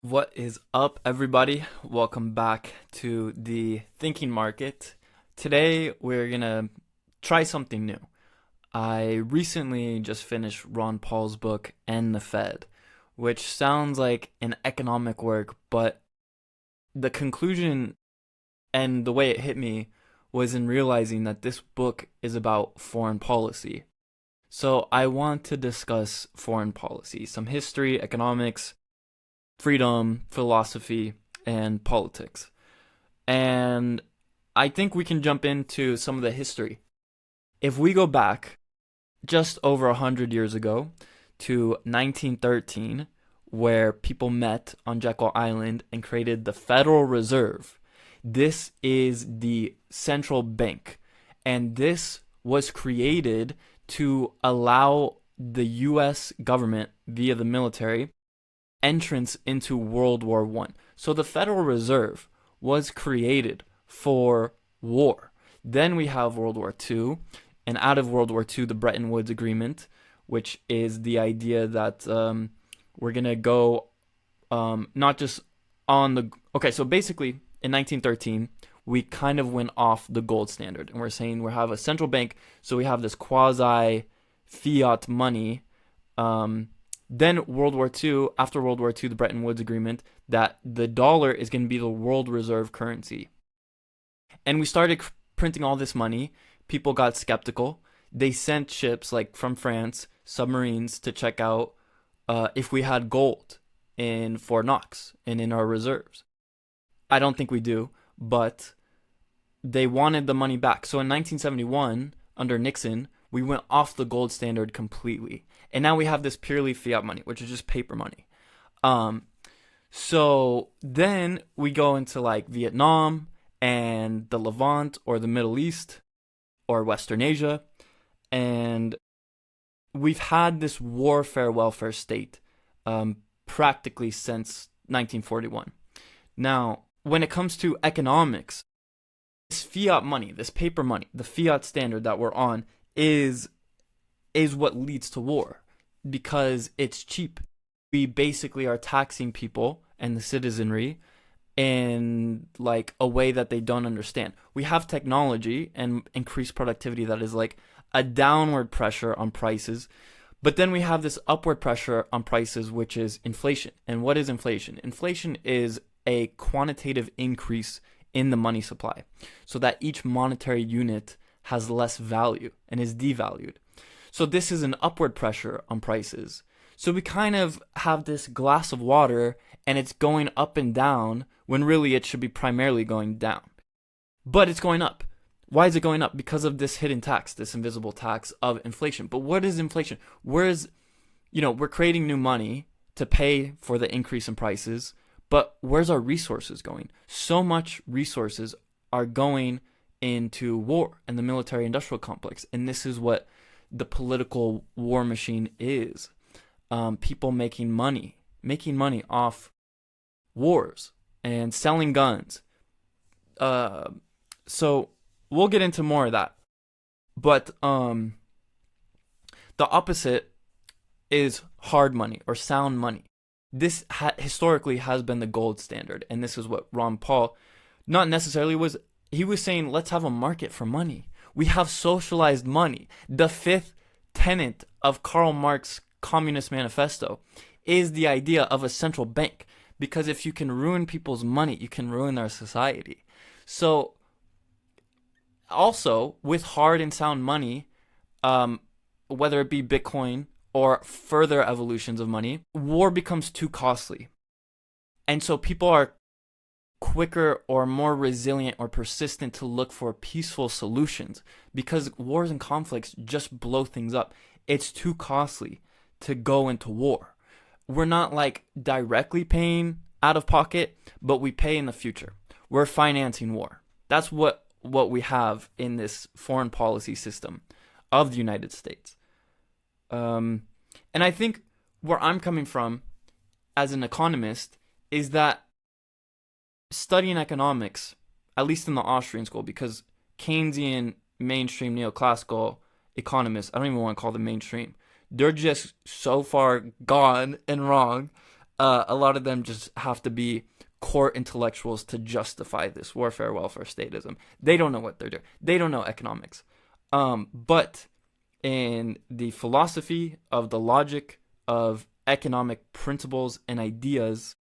What is up, everybody? Welcome back to the Thinking Market. Today, we're gonna try something new. I recently just finished Ron Paul's book, End the Fed, which sounds like an economic work, but the conclusion and the way it hit me was in realizing that this book is about foreign policy. So, I want to discuss foreign policy, some history, economics, freedom, philosophy, and politics. And I think we can jump into some of the history. If we go back just over 100 years ago to 1913, where people met on Jekyll Island and created the Federal Reserve, this is the central bank. And this was created to allow the US government, via the military, entrance into World War I. So the Federal Reserve was created for war. Then we have World War II, and out of World War II, the Bretton Woods Agreement, which is the idea that we're going to go not just on the... Okay, so basically, in 1913, we kind of went off the gold standard, and we're saying we have a central bank, so we have this quasi-fiat money. Then World War II, after World War II, the Bretton Woods Agreement, that the dollar is going to be the world reserve currency. And we started printing all this money. People got skeptical. They sent ships, like from France, submarines, to check out if we had gold in Fort Knox and in our reserves. I don't think we do, but they wanted the money back. So in 1971, under Nixon, we went off the gold standard completely. And now we have this purely fiat money, which is just paper money. So then we go into like Vietnam and the Levant or the Middle East or Western Asia. And we've had this warfare welfare state practically since 1941. Now, when it comes to economics, this fiat money, this paper money, the fiat standard that we're on is what leads to war because it's cheap. We basically are taxing people and the citizenry in like a way that they don't understand. We have technology and increased productivity that is like a downward pressure on prices, but then we have this upward pressure on prices, which is inflation. And what is inflation? Inflation is a quantitative increase in the money supply so that each monetary unit has less value and is devalued. So this is an upward pressure on prices. So we kind of have this glass of water and it's going up and down when really it should be primarily going down. But it's going up. Why is it going up? Because of this hidden tax, this invisible tax of inflation. But what is inflation? We're creating new money to pay for the increase in prices, but where's our resources going? So much resources are going into war and the military industrial complex. And this is what the political war machine is. People making money off wars and selling guns. So we'll get into more of that. But the opposite is hard money or sound money. This historically has been the gold standard. And this is what Ron Paul not necessarily was. He was saying, let's have a market for money. We have socialized money. The fifth tenet of Karl Marx's Communist Manifesto is the idea of a central bank. Because if you can ruin people's money, you can ruin their society. So, also, with hard and sound money, whether it be Bitcoin or further evolutions of money, war becomes too costly. And so people are quicker or more resilient or persistent to look for peaceful solutions because wars and conflicts just blow things up. It's too costly to go into war. We're not like directly paying out of pocket, but we pay in the future. We're financing war. That's what we have in this foreign policy system of the United States. And I think where I'm coming from as an economist is that studying economics, at least in the Austrian school, because Keynesian mainstream neoclassical economists, I don't even want to call them mainstream, they're just so far gone and wrong. A lot of them just have to be core intellectuals to justify this warfare welfare statism. They don't know what they're doing. They don't know economics. But in the philosophy of the logic of economic principles and ideas,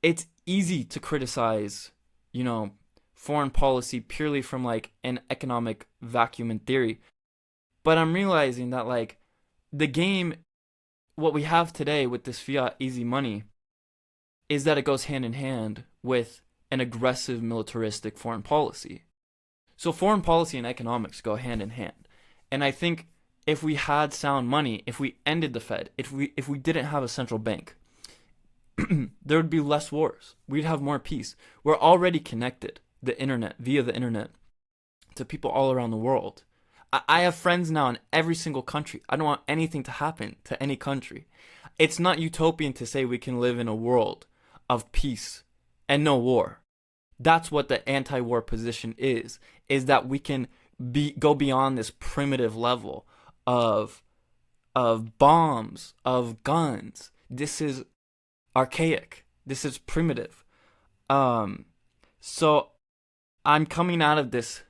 it's easy to criticize, you know, foreign policy purely from like an economic vacuum in theory. But I'm realizing that like the game, what we have today with this fiat easy money, is that it goes hand in hand with an aggressive militaristic foreign policy. So foreign policy and economics go hand in hand. And I think if we had sound money, if we ended the Fed, if we didn't have a central bank, there would be less wars. We'd have more peace. We're already connected via the internet to people all around the world. I have friends now in every single country. I don't want anything to happen to any country. It's not utopian to say we can live in a world of peace and no war. That's what the anti-war position is that we can go beyond this primitive level of bombs, of guns. This is archaic. This is primitive. So I'm coming out of this,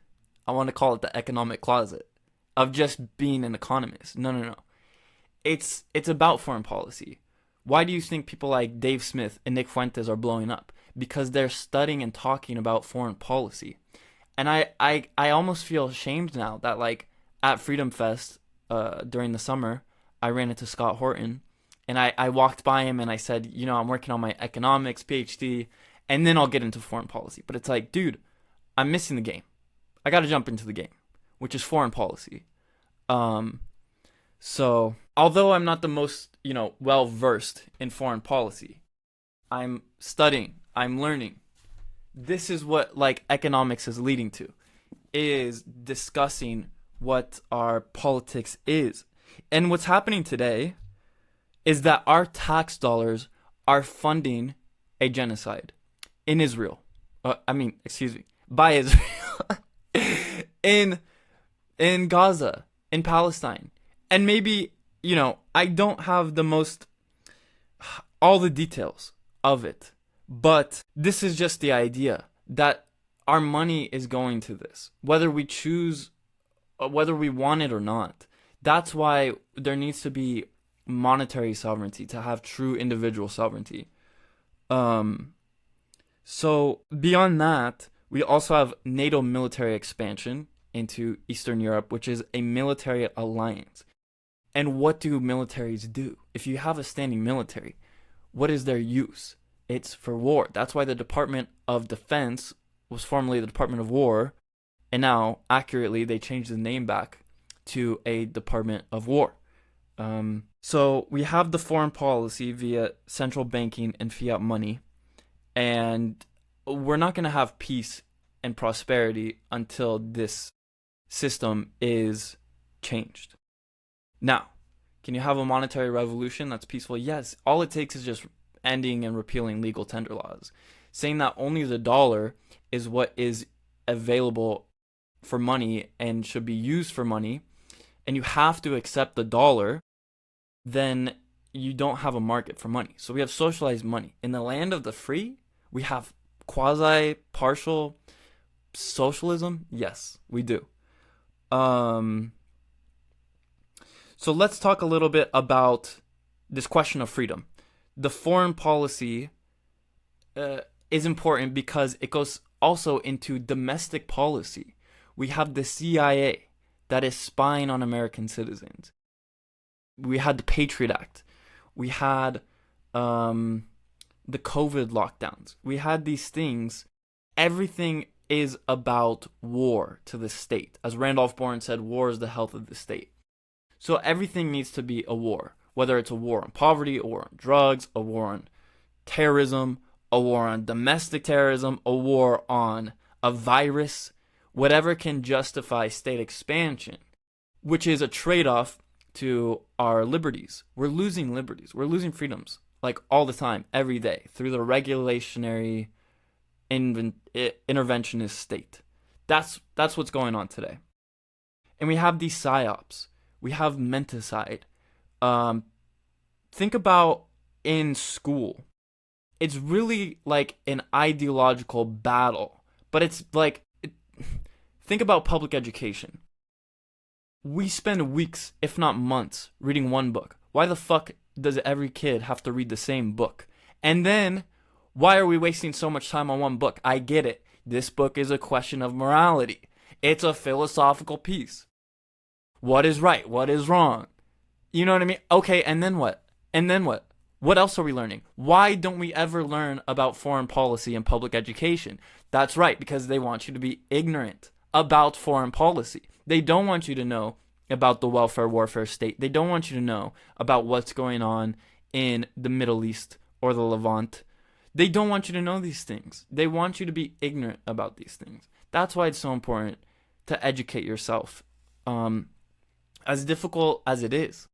I want to call it the economic closet, of just being an economist. No. It's about foreign policy. Why do you think people like Dave Smith and Nick Fuentes are blowing up? Because they're studying and talking about foreign policy. And I almost feel ashamed now that like at Freedom Fest during the summer, I ran into Scott Horton and I walked by him and I said, you know, I'm working on my economics PhD and then I'll get into foreign policy. But it's like, dude, I'm missing the game. I got to jump into the game, which is foreign policy. So although I'm not the most, you know, well versed in foreign policy, I'm studying, I'm learning. This is what like economics is leading to, is discussing what our politics is. And what's happening today is that our tax dollars are funding a genocide in Israel. By Israel. in Gaza, in Palestine. And maybe, you know, I don't have all the details of it, but this is just the idea that our money is going to this, whether we want it or not. That's why there needs to be monetary sovereignty to have true individual sovereignty. So beyond that, we also have NATO military expansion into Eastern Europe, which is a military alliance. And what do militaries do? If you have a standing military, what is their use? It's for war. That's why the Department of Defense was formerly the Department of War, and now, accurately, they changed the name back to a Department of War. So we have the foreign policy via central banking and fiat money, and we're not going to have peace and prosperity until this system is changed. Now, can you have a monetary revolution that's peaceful? Yes. All it takes is just ending and repealing legal tender laws, saying that only the dollar is what is available for money and should be used for money, and you have to accept the dollar, then you don't have a market for money. So we have socialized money. In the land of the free, we have quasi-partial socialism. Yes, we do. So let's talk a little bit about this question of freedom. The foreign policy is important because it goes also into domestic policy. We have the CIA that is spying on American citizens. We had the Patriot Act. We had the COVID lockdowns. We had these things. Everything is about war to the state. As Randolph Bourne said, war is the health of the state. So everything needs to be a war, whether it's a war on poverty, a war on drugs, a war on terrorism, a war on domestic terrorism, a war on a virus, whatever can justify state expansion, which is a trade-off to our liberties. We're losing liberties. We're losing freedoms, like all the time, every day, through the regulationary interventionist state. That's what's going on today. And we have these psyops. We have menticide. Think about in school. It's really like an ideological battle. But it's like, think about public education. We spend weeks, if not months, reading one book. Why the fuck does every kid have to read the same book? And then, why are we wasting so much time on one book? I get it. This book is a question of morality. It's a philosophical piece. What is right? What is wrong? You know what I mean? Okay, and then what? And then what? What else are we learning? Why don't we ever learn about foreign policy in public education? That's right, because they want you to be ignorant about foreign policy. They don't want you to know about the welfare warfare state. They don't want you to know about what's going on in the Middle East or the Levant. They don't want you to know these things. They want you to be ignorant about these things. That's why it's so important to educate yourself. As difficult as it is.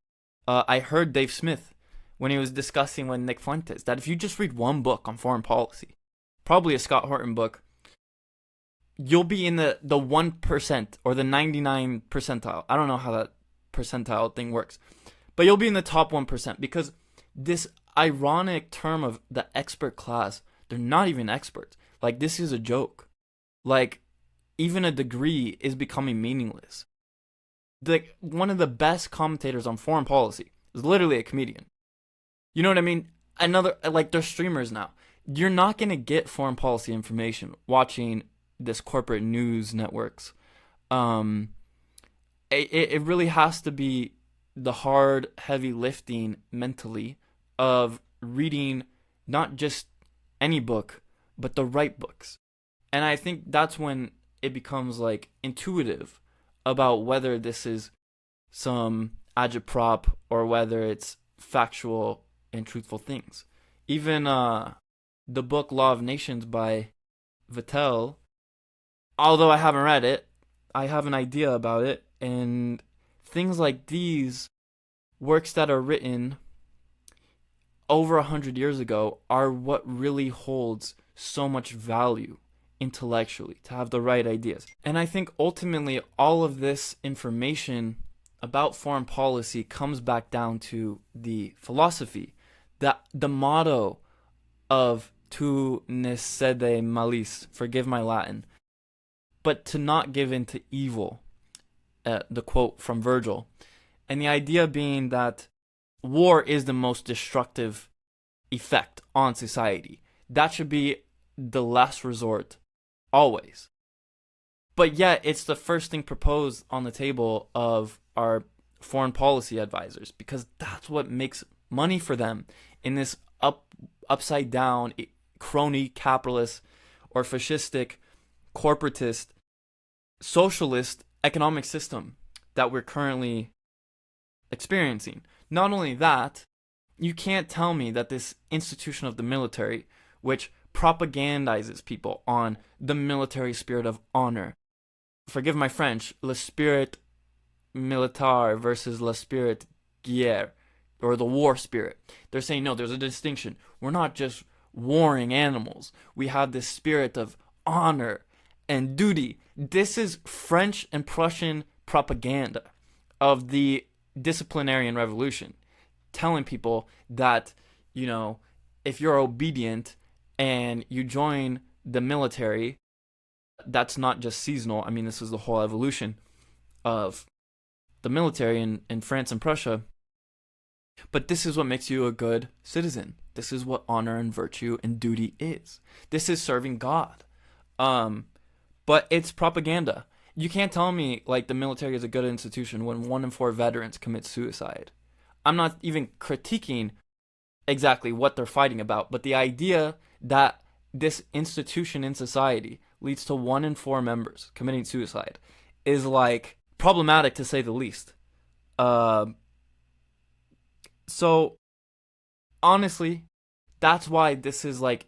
I heard Dave Smith when he was discussing with Nick Fuentes that if you just read one book on foreign policy, probably a Scott Horton book, you'll be in the 1% or the 99 percentile. I don't know how that percentile thing works, but you'll be in the top 1% because this ironic term of the expert class, they're not even experts. Like, this is a joke. Like, even a degree is becoming meaningless. Like, one of the best commentators on foreign policy is literally a comedian. You know what I mean? They're streamers now. You're not going to get foreign policy information watching this corporate news networks. It really has to be the hard, heavy lifting mentally of reading not just any book, but the right books. And I think that's when it becomes like intuitive about whether this is some agitprop or whether it's factual and truthful things. Even the book Law of Nations by Vattel, although I haven't read it, I have an idea about it. And things like these, works that are written over 100 years ago, are what really holds so much value intellectually, to have the right ideas. And I think ultimately all of this information about foreign policy comes back down to the philosophy, that the motto of tu ne cede malis, forgive my Latin, but to not give in to evil, the quote from Virgil. And the idea being that war is the most destructive effect on society. That should be the last resort, always. But yet, it's the first thing proposed on the table of our foreign policy advisors, because that's what makes money for them in this upside down crony capitalist or fascistic corporatist socialist economic system that we're currently experiencing. Not only that, you can't tell me that this institution of the military, which propagandizes people on the military spirit of honor, forgive my French, le spirit militaire versus le spirit guerre, or the war spirit. They're saying, no, there's a distinction. We're not just warring animals. We have this spirit of honor and duty. This is French and Prussian propaganda of the disciplinarian revolution, telling people that, you know, if you're obedient and you join the military, that's not just seasonal. I mean, this is the whole evolution of the military in France and Prussia. But this is what makes you a good citizen. This is what honor and virtue and duty is. This is serving God. But it's propaganda. You can't tell me like the military is a good institution when 1 in 4 veterans commit suicide. I'm not even critiquing exactly what they're fighting about, but the idea that this institution in society leads to 1 in 4 members committing suicide is like problematic to say the least. So honestly, that's why this is like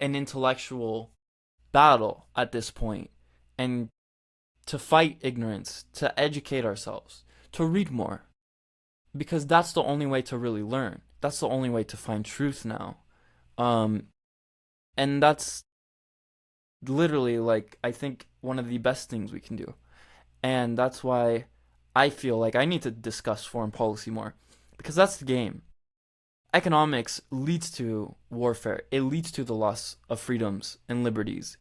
an intellectual battle at this point, and to fight ignorance, to educate ourselves, to read more, because that's the only way to really learn. That's the only way to find truth now. And that's literally like, I think, one of the best things we can do. And that's why I feel like I need to discuss foreign policy more, because that's the game. economics leads to warfare. It leads to the loss of freedoms and liberties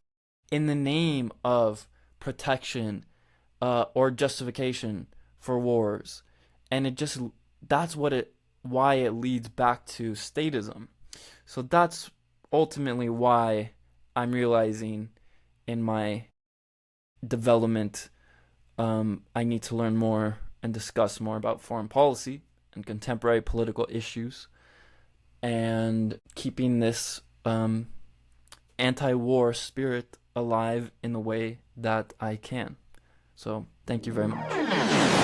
in the name of protection or justification for wars. And that's why it leads back to statism. So that's ultimately why I'm realizing in my development, I need to learn more and discuss more about foreign policy and contemporary political issues, and keeping this anti-war spirit alive in the way that I can. So thank you very much.